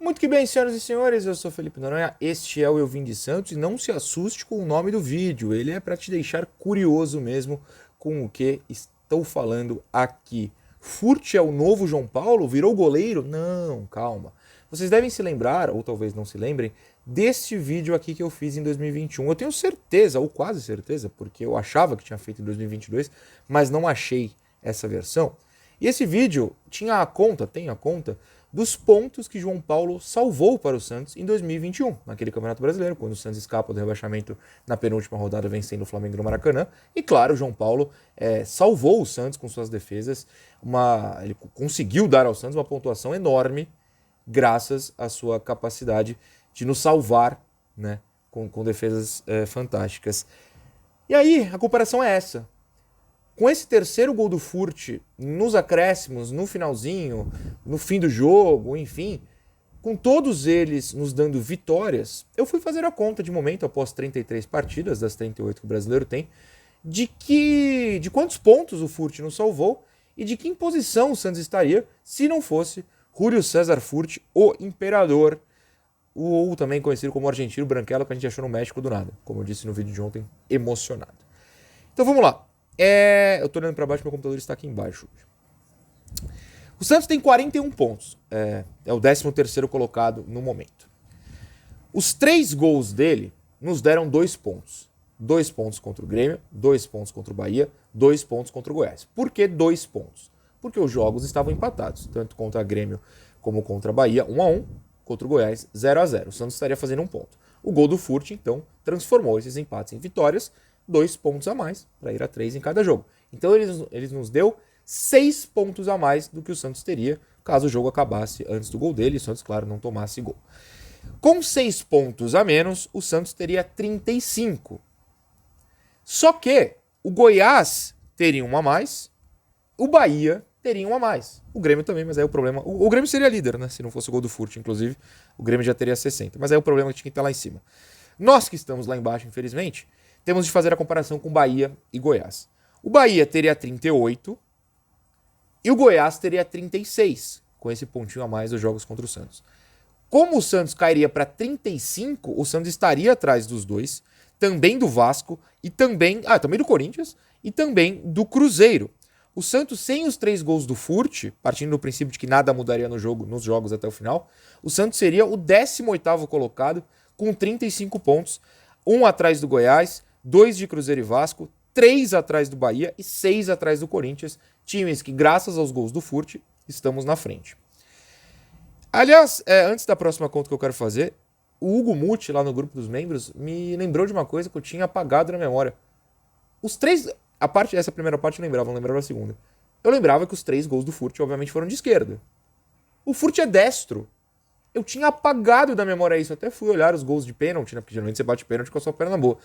Muito que bem, senhoras e senhores, eu sou Felipe Noronha, este é o Eu Vim de Santos e não se assuste com o nome do vídeo, ele é para te deixar curioso mesmo com o que estou falando aqui. Furt é o novo João Paulo? Virou goleiro? Não, calma. Vocês devem se lembrar, ou talvez não se lembrem, deste vídeo aqui que eu fiz em 2021. Eu tenho certeza, ou quase certeza, porque eu achava que tinha feito em 2022, mas não achei essa versão. E esse vídeo tem a conta, dos pontos que João Paulo salvou para o Santos em 2021, naquele Campeonato Brasileiro, quando o Santos escapa do rebaixamento na penúltima rodada, vencendo o Flamengo no Maracanã. E claro, o João Paulo salvou o Santos com suas defesas. Ele conseguiu dar ao Santos uma pontuação enorme, graças à sua capacidade de nos salvar, né, com defesas fantásticas. E aí, a comparação é essa. Com esse terceiro gol do Furt, nos acréscimos, no finalzinho, no fim do jogo, enfim, com todos eles nos dando vitórias, eu fui fazer a conta de momento, após 33 partidas, das 38 que o brasileiro tem, de quantos pontos o Furt nos salvou e de que posição o Santos estaria se não fosse Júlio César Furt, o Imperador, ou também conhecido como Argentino Branquelo, que a gente achou no México do nada, como eu disse no vídeo de ontem, emocionado. Então vamos lá. Eu tô olhando para baixo, meu computador está aqui embaixo. O Santos tem 41 pontos. É o 13º colocado no momento. Os 3 gols dele nos deram 2 pontos. 2 pontos contra o Grêmio, 2 pontos contra o Bahia, 2 pontos contra o Goiás. Por que 2 pontos? Porque os jogos estavam empatados, tanto contra o Grêmio como contra a Bahia, 1-1, contra o Goiás, 0-0. O Santos estaria fazendo 1 ponto. O gol do Furt, então, transformou esses empates em vitórias, 2 pontos a mais, para ir a 3 em cada jogo. Então eles nos deu 6 pontos a mais do que o Santos teria, caso o jogo acabasse antes do gol dele e o Santos, claro, não tomasse gol. Com 6 pontos a menos, o Santos teria 35. Só que o Goiás teria 1 a mais, o Bahia teria 1 a mais. O Grêmio também, mas aí o problema... O Grêmio seria líder, né? Se não fosse o gol do Furt, inclusive, o Grêmio já teria 60. Mas aí o problema é que tinha que estar lá em cima. Nós que estamos lá embaixo, infelizmente, temos de fazer a comparação com Bahia e Goiás. O Bahia teria 38 e o Goiás teria 36, com esse pontinho a mais dos jogos contra o Santos. Como o Santos cairia para 35, o Santos estaria atrás dos dois, também do Vasco e também do Corinthians e também do Cruzeiro. O Santos, sem os 3 gols do Furt, partindo do princípio de que nada mudaria nos jogos até o final, o Santos seria o 18º colocado com 35 pontos, 1 atrás do Goiás, 2 de Cruzeiro e Vasco, 3 atrás do Bahia e 6 atrás do Corinthians, times que, graças aos gols do Furt, estamos na frente. Aliás, antes da próxima conta que eu quero fazer, o Hugo Muti, lá no grupo dos membros, me lembrou de uma coisa que eu tinha apagado na memória. Os 3... Essa primeira parte eu lembrava, não lembrava a segunda. Eu lembrava que os 3 gols do Furt, obviamente, foram de esquerda. O Furt é destro. Eu tinha apagado da memória isso. Até fui olhar os gols de pênalti, né? Porque geralmente você bate pênalti com a sua perna boa.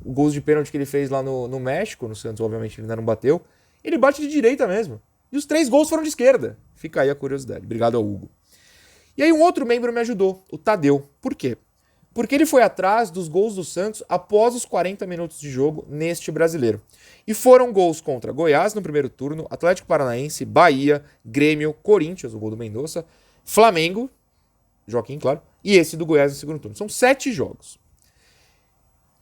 Os gols de pênalti que ele fez lá no México, no Santos, obviamente, ele ainda não bateu. Ele bate de direita mesmo. E os 3 gols foram de esquerda. Fica aí a curiosidade. Obrigado ao Hugo. E aí um outro membro me ajudou, o Tadeu. Por quê? Porque ele foi atrás dos gols do Santos após os 40 minutos de jogo neste brasileiro. E foram gols contra Goiás no primeiro turno, Atlético Paranaense, Bahia, Grêmio, Corinthians, o gol do Mendonça, Flamengo, Joaquim, claro, e esse do Goiás no segundo turno. São 7 jogos.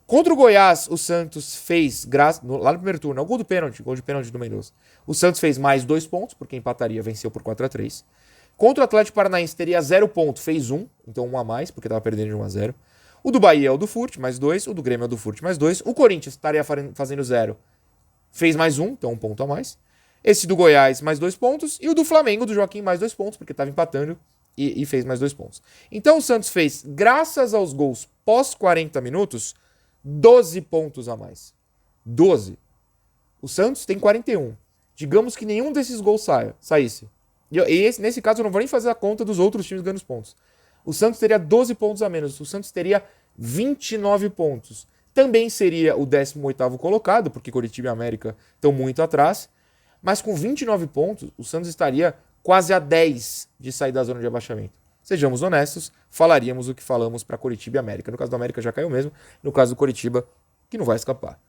Contra o Goiás, o Santos fez, lá no primeiro turno, o gol de pênalti do Mendonça. O Santos fez mais 2 pontos, porque empataria, venceu por 4-3. Contra o Atlético Paranaense teria 0 ponto, fez 1, então 1 a mais, porque estava perdendo de 1 a 0. O do Bahia é o do Furt, mais 2. O do Grêmio é o do Furt, mais 2. O Corinthians estaria fazendo 0, fez mais 1, então 1 ponto a mais. Esse do Goiás, mais 2 pontos. E o do Flamengo, do Joaquim, mais 2 pontos, porque estava empatando e fez mais 2 pontos. Então o Santos fez, graças aos gols pós 40 minutos, 12 pontos a mais. 12. O Santos tem 41. Digamos que nenhum desses gols saísse. Nesse caso eu não vou nem fazer a conta dos outros times ganhando os pontos. O Santos teria 12 pontos a menos. O Santos teria 29 pontos. Também seria o 18º colocado, porque Coritiba e América estão muito atrás. Mas com 29 pontos, o Santos estaria quase a 10 de sair da zona de abaixamento. Sejamos honestos, falaríamos o que falamos para Coritiba e América. No caso do América já caiu mesmo. No caso do Coritiba, que não vai escapar.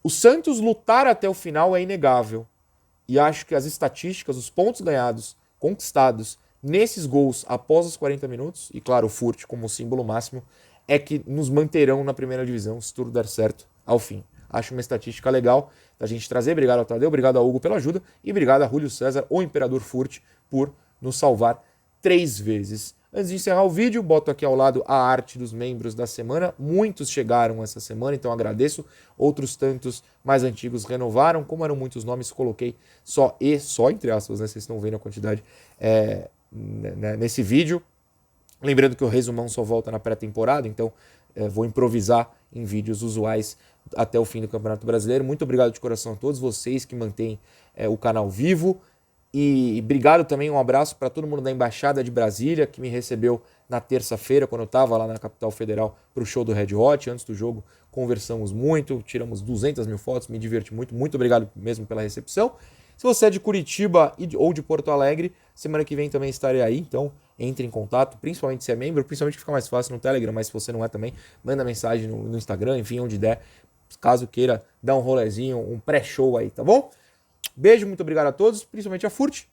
O Santos lutar até o final é inegável. E acho que as estatísticas, os pontos ganhados, conquistados nesses gols após os 40 minutos, e claro, o Furt como símbolo máximo, é que nos manterão na primeira divisão, se tudo der certo, ao fim. Acho uma estatística legal da gente trazer. Obrigado ao Tadeu, obrigado ao Hugo pela ajuda e obrigado a Júlio César, o Imperador Furt, por nos salvar 3 vezes. Antes de encerrar o vídeo, boto aqui ao lado a arte dos membros da semana. Muitos chegaram essa semana, então agradeço. Outros tantos mais antigos renovaram. Como eram muitos nomes, coloquei só entre aspas, né? Vocês estão vendo a quantidade nesse vídeo. Lembrando que o resumão só volta na pré-temporada, então vou improvisar em vídeos usuais até o fim do Campeonato Brasileiro. Muito obrigado de coração a todos vocês que mantêm o canal vivo. E obrigado também, um abraço para todo mundo da Embaixada de Brasília, que me recebeu na terça-feira, quando eu estava lá na capital federal para o show do Red Hot. Antes do jogo, conversamos muito, tiramos 200 mil fotos, me diverti muito. Muito obrigado mesmo pela recepção. Se você é de Curitiba ou de Porto Alegre, semana que vem também estarei aí, então entre em contato, principalmente se é membro, principalmente fica mais fácil no Telegram, mas se você não é também, manda mensagem no Instagram, enfim, onde der, caso queira dar um rolezinho, um pré-show aí, tá bom? Beijo, muito obrigado a todos, principalmente a Furt,